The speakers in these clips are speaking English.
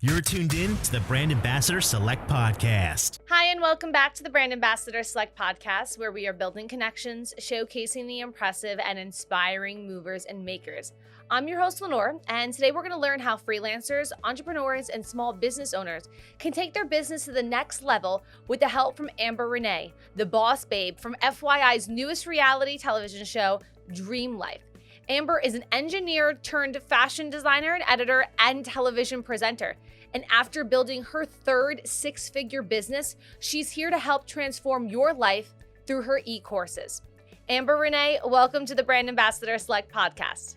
You're tuned in to the Brand Ambassador Select Podcast. Hi, and welcome back to the Brand Ambassador Select Podcast, where we are building connections, showcasing the impressive and inspiring movers and makers. I'm your host, Lenore, and today we're going to learn how freelancers, entrepreneurs, and small business owners can take their business to the next level with the help from Renae, the boss babe from FYI's newest reality television show, Dream Life. Amber is an engineer turned fashion designer and editor and television presenter. And after building her third six-figure business, she's here to help transform your life through her ECourses. Amber Renae, welcome to the Brand Ambassador Select Podcast.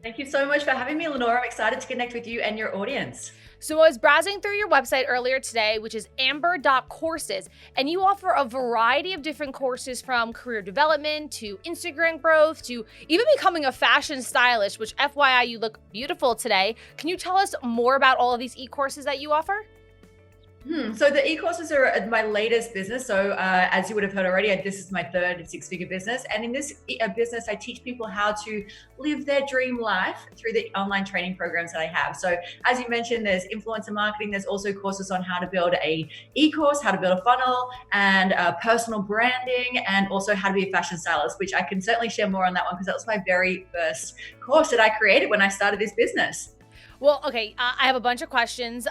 Thank you so much for having me, Lenore. I'm excited to connect with you and your audience. So I was browsing through your website earlier today, which is amber.courses, and you offer a variety of different courses from career development to Instagram growth to even becoming a fashion stylist, which FYI, you look beautiful today. Can you tell us more about all of these e-courses that you offer? So the e-courses are my latest business. So as you would have heard already, this is my third six-figure business. And in this business, I teach people how to live their dream life through the online training programs that I have. So as you mentioned, there's influencer marketing. There's also courses on how to build a e-course, how to build a funnel, and personal branding, and also how to be a fashion stylist, which I can certainly share more on that one because that was my very first course that I created when I started this business. Well, okay, I have a bunch of questions.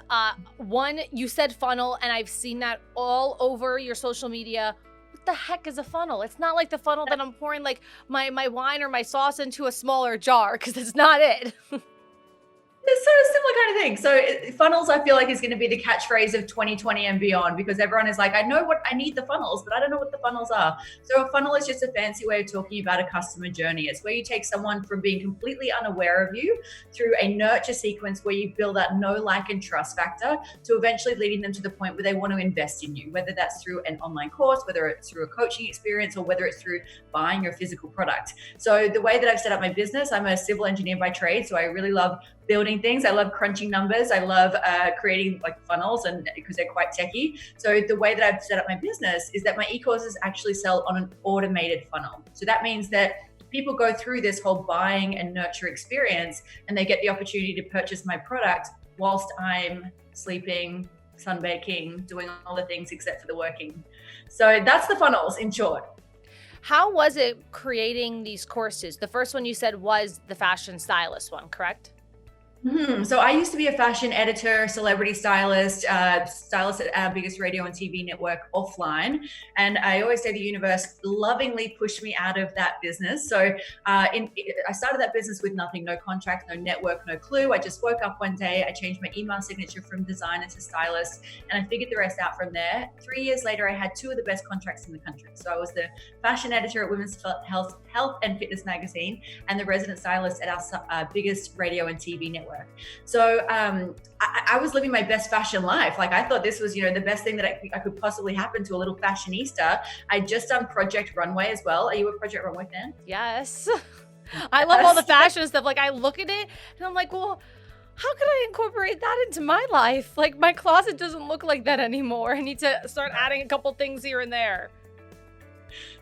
One, you said funnel, and I've seen that all over your social media. What the heck is a funnel? It's not like the funnel that I'm pouring like my wine or my sauce into a smaller jar, because that's not it. It's sort of similar kind of thing. So funnels, I feel like, is going to be the catchphrase of 2020 and beyond, because everyone is like, I know what I need the funnels, but I don't know what the funnels are. So a funnel is just a fancy way of talking about a customer journey. It's where you take someone from being completely unaware of you through a nurture sequence where you build that know, like, and trust factor to eventually leading them to the point where they want to invest in you, whether that's through an online course, whether it's through a coaching experience, or whether it's through buying your physical product. So the way that I've set up my business, I'm a civil engineer by trade. So I really love building things. I love crunching numbers. I love creating like funnels, and because they're quite techy. So the way that I've set up my business is that my e-courses actually sell on an automated funnel. So that means that people go through this whole buying and nurture experience, and they get the opportunity to purchase my product whilst I'm sleeping, sunbaking, doing all the things except for the working. So that's the funnels in short. How was it creating these courses? The first one you said was the fashion stylist one, correct? So I used to be a fashion editor, celebrity stylist, stylist at our biggest radio and TV network offline. And I always say the universe lovingly pushed me out of that business. So I started that business with nothing, no contract, no network, no clue. I just woke up one day, I changed my email signature from designer to stylist, and I figured the rest out from there. 3 years later, I had two of the best contracts in the country. So I was the fashion editor at Women's Health and Fitness magazine and the resident stylist at our biggest radio and TV network. So I was living my best fashion life. Like I thought this was, the best thing that I could possibly happen to a little fashionista. I'd just done Project Runway as well. Are you a Project Runway fan? Yes. I love all the fashion stuff. Like I look at it and I'm like, well, how could I incorporate that into my life? Like my closet doesn't look like that anymore. I need to start adding a couple things here and there.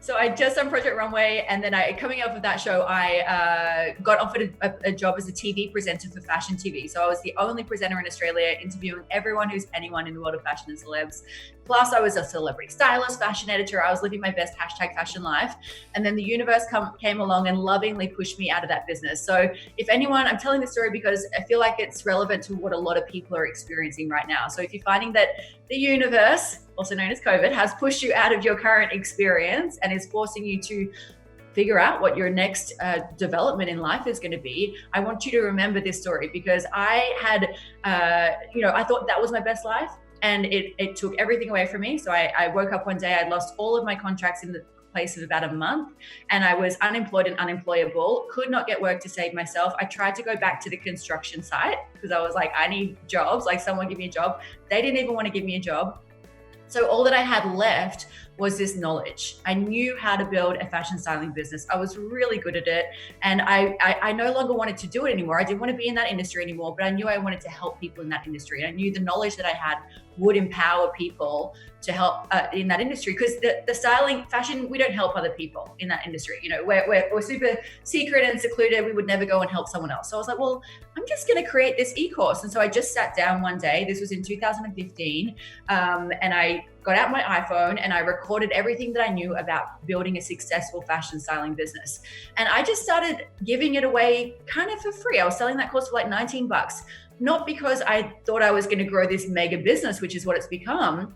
So I just done Project Runway, and then coming off of that show, I got offered a job as a TV presenter for fashion TV. So I was the only presenter in Australia interviewing everyone who's anyone in the world of fashion and celebs. Plus I was a celebrity stylist, fashion editor. I was living my best #fashion life. And then the universe came along and lovingly pushed me out of that business. So if anyone, I'm telling this story because I feel like it's relevant to what a lot of people are experiencing right now. So if you're finding that the universe, also known as COVID, has pushed you out of your current experience and is forcing you to figure out what your next development in life is going to be, I want you to remember this story, because I had, I thought that was my best life, and it took everything away from me. So I woke up one day, I'd lost all of my contracts in the place of about a month, and I was unemployed and unemployable, could not get work to save myself. I tried to go back to the construction site because I was like, I need jobs, like someone give me a job. They didn't even want to give me a job. So all that I had left was this knowledge. I knew how to build a fashion styling business. I was really good at it. And I no longer wanted to do it anymore. I didn't want to be in that industry anymore, but I knew I wanted to help people in that industry. And I knew the knowledge that I had would empower people to help in that industry, because the styling, fashion, we don't help other people in that industry. We're super secret and secluded. We would never go and help someone else. So I was like, well, I'm just going to create this e-course. And so I just sat down one day, this was in 2015, and I got out my iPhone and I recorded everything that I knew about building a successful fashion styling business. And I just started giving it away kind of for free. I was selling that course for like $19, not because I thought I was going to grow this mega business, which is what it's become,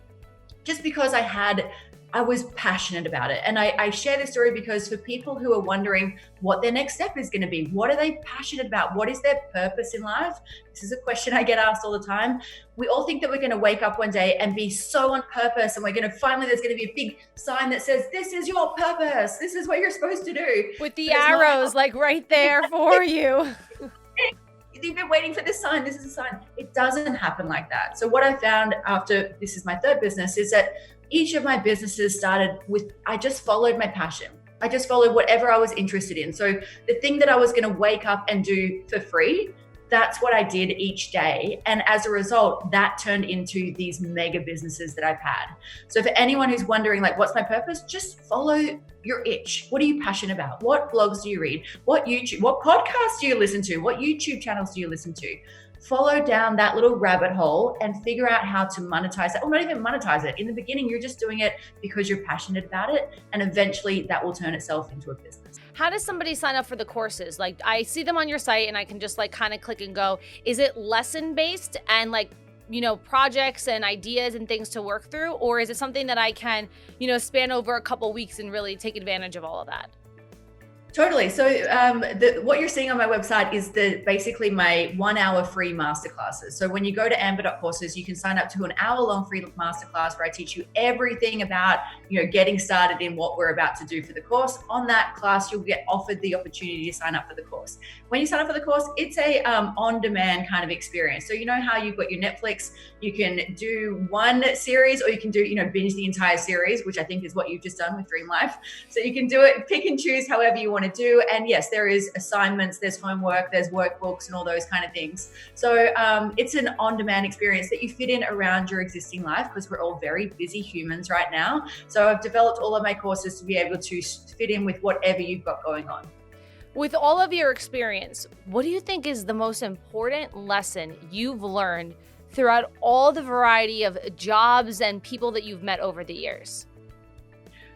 just because I was passionate about it. And I share this story because for people who are wondering what their next step is going to be, what are they passionate about? What is their purpose in life? This is a question I get asked all the time. We all think that we're going to wake up one day and be so on purpose, and there's going to be a big sign that says, this is your purpose. This is what you're supposed to do. With the arrows like right there for you. You've been waiting for this sign. This is a sign. It doesn't happen like that. So what I found after, this is my third business, is that each of my businesses started with, I just followed my passion. I just followed whatever I was interested in. So the thing that I was going to wake up and do for free, that's what I did each day. And as a result, that turned into these mega businesses that I've had. So for anyone who's wondering, like, what's my purpose? Just follow your itch. What are you passionate about? What blogs do you read? What podcasts do you listen to? What YouTube channels do you listen to? Follow down that little rabbit hole and figure out how to monetize it, or not even monetize it. In the beginning, you're just doing it because you're passionate about it, and eventually that will turn itself into a business. How does somebody sign up for the courses? Like, I see them on your site and I can just like kind of click and go. Is it lesson based and like, projects and ideas and things to work through? Or is it something that I can, span over a couple weeks and really take advantage of all of that? Totally. So what you're seeing on my website is basically my 1 hour free masterclasses. So when you go to amber.courses, you can sign up to an hour-long free masterclass where I teach you everything about, getting started in what we're about to do for the course. On that class, you'll get offered the opportunity to sign up for the course. When you sign up for the course, it's a on-demand kind of experience. So you know how you've got your Netflix, you can do one series, or you can do, binge the entire series, which I think is what you've just done with Dream Life. So you can do it, pick and choose however you want to do. And yes, there is assignments, there's homework, there's workbooks and all those kind of things. So it's an on-demand experience that you fit in around your existing life, because we're all very busy humans right now. So I've developed all of my courses to be able to fit in with whatever you've got going on. With all of your experience, what do you think is the most important lesson you've learned throughout all the variety of jobs and people that you've met over the years?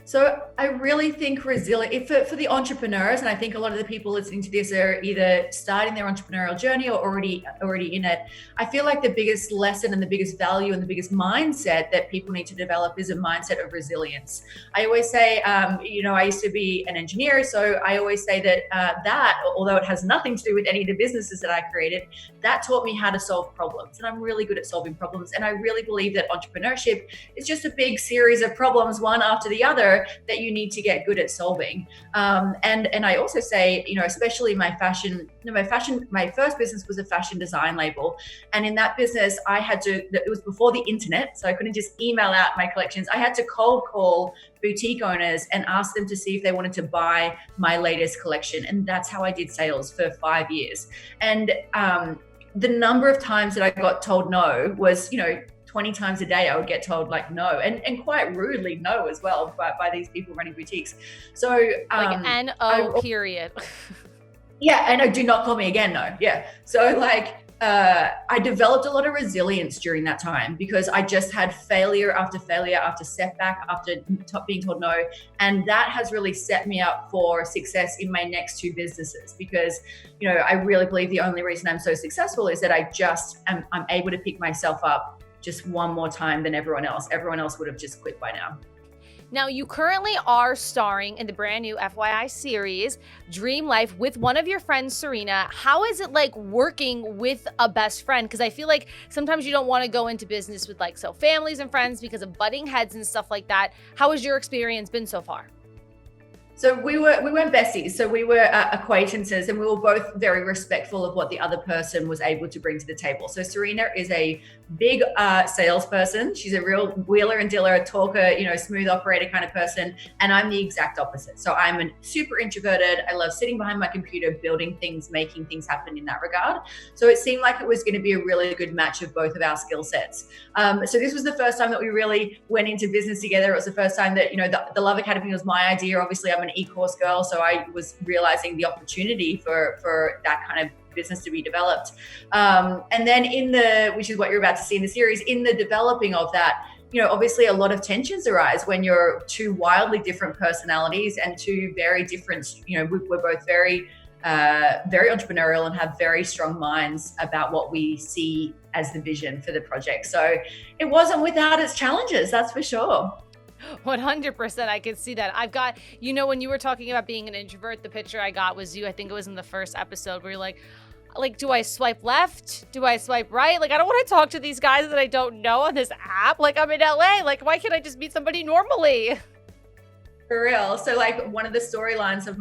So I really think resilient for the entrepreneurs, and I think a lot of the people listening to this are either starting their entrepreneurial journey or already in it. I feel like the biggest lesson and the biggest value and the biggest mindset that people need to develop is a mindset of resilience. I always say, I used to be an engineer, so I always say that although it has nothing to do with any of the businesses that I created, that taught me how to solve problems, and I'm really good at solving problems. And I really believe that entrepreneurship is just a big series of problems, one after the other, that you need to get good at solving. And I also say, especially my first business was a fashion design label. And in that business, it was before the internet, so I couldn't just email out my collections. I had to cold call boutique owners and ask them to see if they wanted to buy my latest collection. And that's how I did sales for 5 years. And the number of times that I got told no was, 20 times a day I would get told like no, and quite rudely no as well by these people running boutiques. So like N-O period. Yeah, and do not call me again, no. Yeah. So I developed a lot of resilience during that time, because I just had failure after setback, after being told no. And that has really set me up for success in my next two businesses, because, I really believe the only reason I'm so successful is that I'm able to pick myself up just one more time than everyone else. Everyone else would have just quit by now. Now, you currently are starring in the brand new FYI series, Dream Life, with one of your friends, Serena. How is it like working with a best friend? Because I feel like sometimes you don't want to go into business with families and friends because of butting heads and stuff like that. How has your experience been so far? So we weren't besties. So we were acquaintances, and we were both very respectful of what the other person was able to bring to the table. So Serena is a big salesperson. She's a real wheeler and dealer, talker, smooth operator kind of person. And I'm the exact opposite. So I'm a super introverted. I love sitting behind my computer, building things, making things happen in that regard. So it seemed like it was going to be a really good match of both of our skill sets. So this was the first time that we really went into business together. It was the first time that, the Love Academy was my idea. Obviously, I'm an e-course girl. So I was realizing the opportunity for that kind of business to be developed. And then which is what you're about to see in the series, in the developing of that, obviously a lot of tensions arise when you're two wildly different personalities and two very different, we're both very entrepreneurial and have very strong minds about what we see as the vision for the project. So it wasn't without its challenges, that's for sure. 100%. I could see that. I've got, when you were talking about being an introvert, the picture I got was you. I think it was in the first episode where you're like, do I swipe left? Do I swipe right? Like, I don't want to talk to these guys that I don't know on this app. Like, I'm in LA. Like, why can't I just meet somebody normally? For real. So like one of the storylines of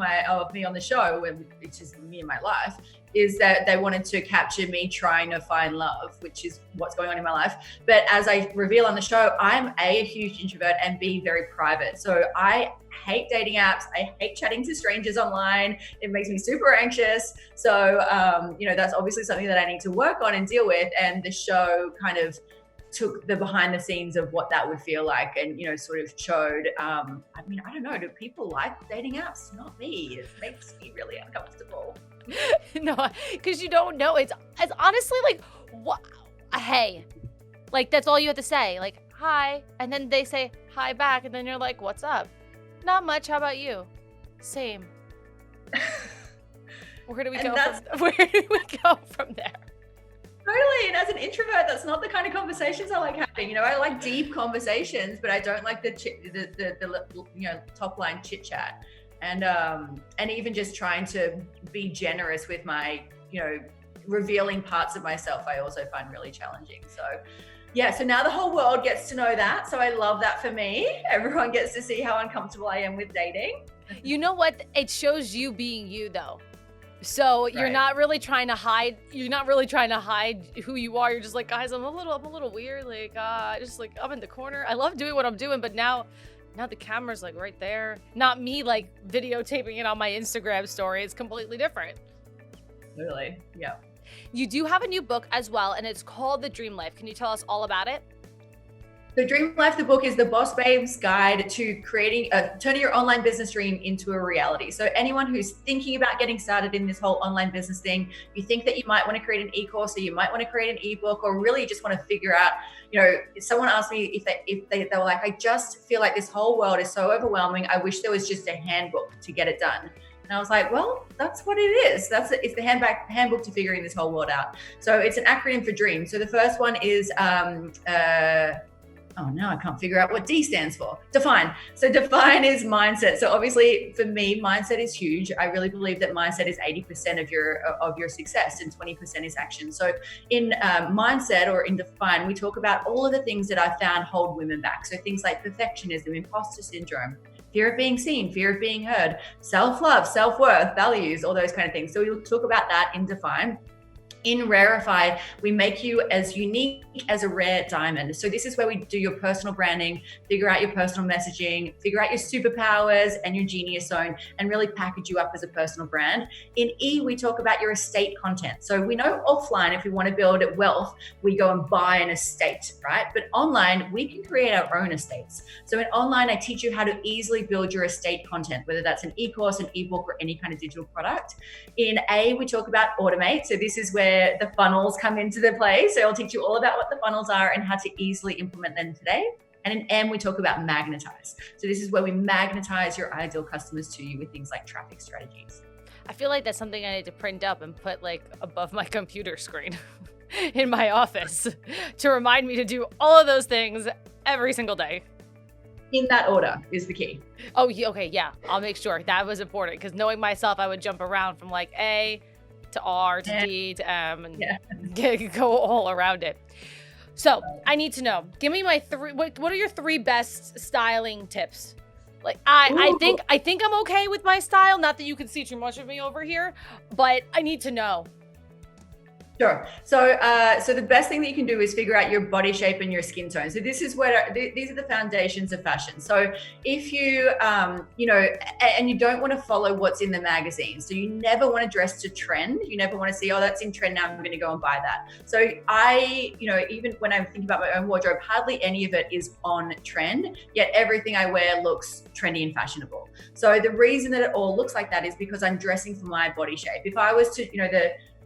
me on the show, which is me in my life, is that they wanted to capture me trying to find love, which is what's going on in my life. But as I reveal on the show, I'm a huge introvert and B, very private. So I hate dating apps. I hate chatting to strangers online. It makes me super anxious. So, that's obviously something that I need to work on and deal with. And the show kind of took the behind the scenes of what that would feel like and, sort of showed, I don't know, do people like dating apps? Not me. It makes me really uncomfortable. No, because you don't know. It's honestly like, what? Hey, like that's all you have to say. Like, hi. And then they say hi back. And then you're like, what's up? Not much. How about you? Same. Where do we go from there? Totally. And as an introvert, that's not the kind of conversations I like having. I like deep conversations, but I don't like the top line chit chat. And even just trying to be generous with my, revealing parts of myself, I also find really challenging. So yeah, so now the whole world gets to know that. So I love that for me. Everyone gets to see how uncomfortable I am with dating. You know what? It shows you being you though. So you're not really trying to hide. You're not really trying to hide who you are. You're just like, guys, I'm a little weird. Like, just like I'm in the corner. I love doing what I'm doing, but now the camera's like right there. Not me like videotaping it on my Instagram story. It's completely different. Totally. Yeah. You do have a new book as well, and it's called The Dream Life. Can you tell us all about it? The Dream Life, the book, is the boss babe's guide to turning your online business dream into a reality. So anyone who's thinking about getting started in this whole online business thing, you think that you might want to create an e-course or you might want to create an ebook, or really just want to figure out, if someone asked me if they were like, I just feel like this whole world is so overwhelming. I wish there was just a handbook to get it done. And I was like, well, that's what it is. It's the handbook to figuring this whole world out. So it's an acronym for DREAM. So the first one is I can't figure out what D stands for. Define. So define is mindset. So obviously for me, mindset is huge. I really believe that mindset is 80% of your success and 20% is action. So in mindset, or in define, we talk about all of the things that I found hold women back. So things like perfectionism, imposter syndrome, fear of being seen, fear of being heard, self-love, self-worth, values, all those kind of things. So we'll talk about that in define. In Rarify, we make you as unique as a rare diamond. So this is where we do your personal branding, figure out your personal messaging, figure out your superpowers and your genius zone, and really package you up as a personal brand. In E, we talk about your estate content. So we know offline, if we want to build wealth, we go and buy an estate, right? But online, we can create our own estates. So in online, I teach you how to easily build your estate content, whether that's an e-course, an ebook, or any kind of digital product. In A, we talk about automate. So this is where the funnels come into the play. So I'll teach you all about what the funnels are and how to easily implement them today. And in M, we talk about magnetize. So this is where we magnetize your ideal customers to you with things like traffic strategies. I feel like that's something I need to print up and put like above my computer screen in my office to remind me to do all of those things every single day. In that order is the key. Oh, okay. Yeah. I'll make sure that was important, because knowing myself, I would jump around from like A to R to D to M and go all around it. So I need to know, give me my three, what are your three best styling tips? Like I think I'm okay with my style. Not that you can see too much of me over here, but I need to know. Sure. So the best thing that you can do is figure out your body shape and your skin tone. So this is where these are the foundations of fashion. So if you, and you don't want to follow what's in the magazine. So you never want to dress to trend. You never want to see, oh, that's in trend now, I'm going to go and buy that. So even when I'm thinking about my own wardrobe, hardly any of it is on trend, yet everything I wear looks trendy and fashionable. So the reason that it all looks like that is because I'm dressing for my body shape. If I was to,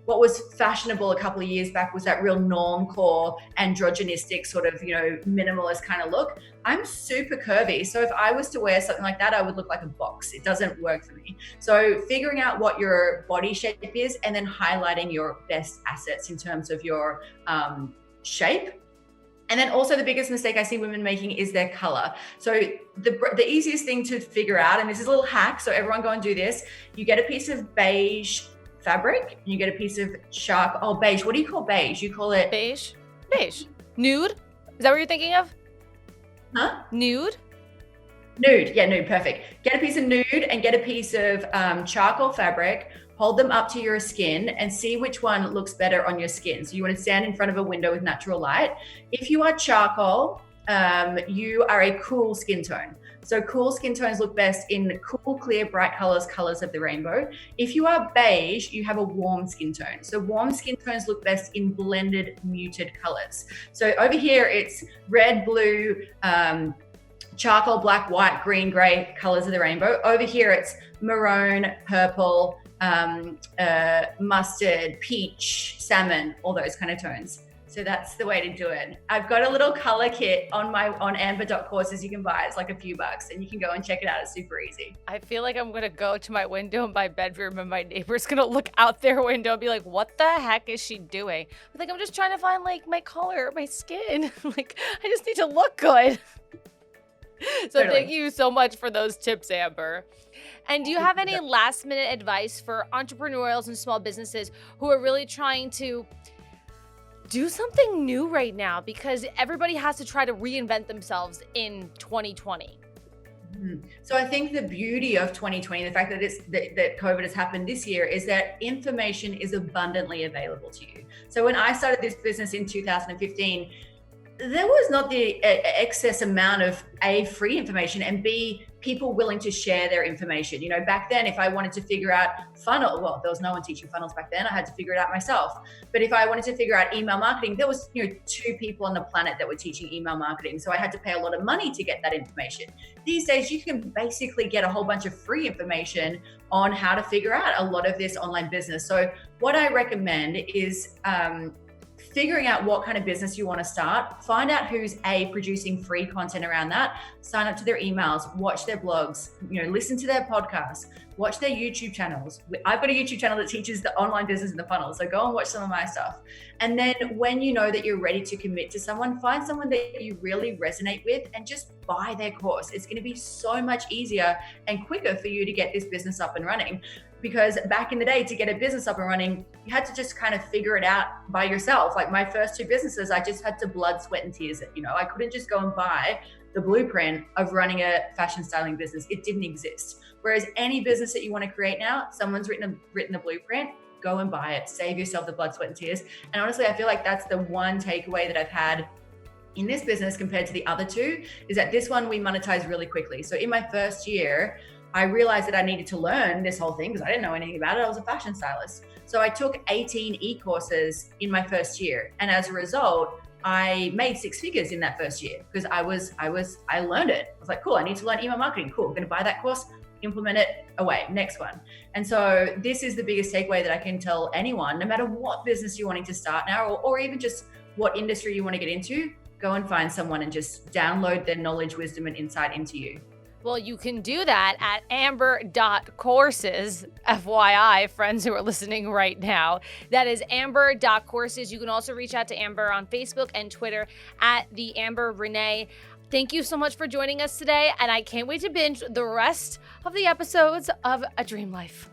what was fashionable a couple of years back was that real normcore, androgynistic sort of, minimalist kind of look. I'm super curvy. So if I was to wear something like that, I would look like a box. It doesn't work for me. So figuring out what your body shape is and then highlighting your best assets in terms of your shape. And then also the biggest mistake I see women making is their color. So the easiest thing to figure out, and this is a little hack, so everyone go and do this. You get a piece of beige fabric and you get a piece of beige. What do you call beige? You call it beige. Nude? Is that what you're thinking of? Huh? Nude. Yeah, nude. Perfect. Get a piece of nude and get a piece of charcoal fabric. Hold them up to your skin and see which one looks better on your skin. So you want to stand in front of a window with natural light. If you are charcoal, you are a cool skin tone. So cool skin tones look best in cool, clear, bright colors of the rainbow. If you are beige, you have a warm skin tone. So warm skin tones look best in blended, muted colors. So over here, it's red, blue, charcoal, black, white, green, gray colors of the rainbow. Over here, it's maroon, purple, mustard, peach, salmon, all those kind of tones. So that's the way to do it. I've got a little color kit on amber.courses you can buy. It's like a few bucks and you can go and check it out. It's super easy. I feel like I'm going to go to my window in my bedroom and my neighbor's going to look out their window and be like, what the heck is she doing? I'm just trying to find like my color, my skin. I just need to look good. So Totally. Thank you so much for those tips, Amber. And do you have any last minute advice for entrepreneurials and small businesses who are really trying to do something new right now, because everybody has to try to reinvent themselves in 2020? So I think the beauty of 2020, the fact that that COVID has happened this year, is that information is abundantly available to you. So when I started this business in 2015, there was not the excess amount of free information and B, people willing to share their information. Back then, if I wanted to figure out there was no one teaching funnels back then. I had to figure it out myself. But if I wanted to figure out email marketing, there was 2 people on the planet that were teaching email marketing. So I had to pay a lot of money to get that information. These days, you can basically get a whole bunch of free information on how to figure out a lot of this online business. So what I recommend is figuring out what kind of business you want to start, find out who's producing free content around that, sign up to their emails, watch their blogs, listen to their podcasts, watch their YouTube channels. I've got a YouTube channel that teaches the online business and the funnel. So go and watch some of my stuff. And then when you know that you're ready to commit to someone, find someone that you really resonate with and just buy their course. It's going to be so much easier and quicker for you to get this business up and running. Because back in the day, to get a business up and running, you had to just kind of figure it out by yourself. Like my first 2 businesses, I just had to blood, sweat, and tears it. I couldn't just go and buy the blueprint of running a fashion styling business. It didn't exist. Whereas any business that you want to create now, someone's written the blueprint, go and buy it, save yourself the blood, sweat, and tears. And honestly, I feel like that's the one takeaway that I've had in this business compared to the other 2, is that this one we monetize really quickly. So in my first year, I realized that I needed to learn this whole thing because I didn't know anything about it. I was a fashion stylist. So I took 18 e-courses in my first year. And as a result, I made 6 figures in that first year because I learned it. I was like, cool, I need to learn email marketing. Cool, I'm going to buy that course, implement it, away, next one. And so this is the biggest takeaway that I can tell anyone, no matter what business you're wanting to start now, or even just what industry you want to get into, go and find someone and just download their knowledge, wisdom, and insight into you. Well, you can do that at amber.courses, FYI, friends who are listening right now. That is amber.courses. You can also reach out to Amber on Facebook and Twitter at the Amber Renae. Thank you so much for joining us today, and I can't wait to binge the rest of the episodes of A Dream Life.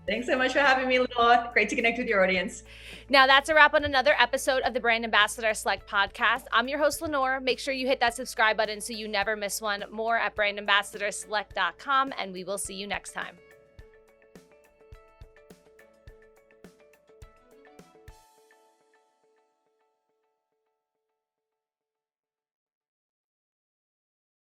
Thanks so much for having me, Lenore. Great to connect with your audience. Now, that's a wrap on another episode of the Brand Ambassador Select podcast. I'm your host, Lenore. Make sure you hit that subscribe button so you never miss one. More at brandambassadorselect.com, and we will see you next time.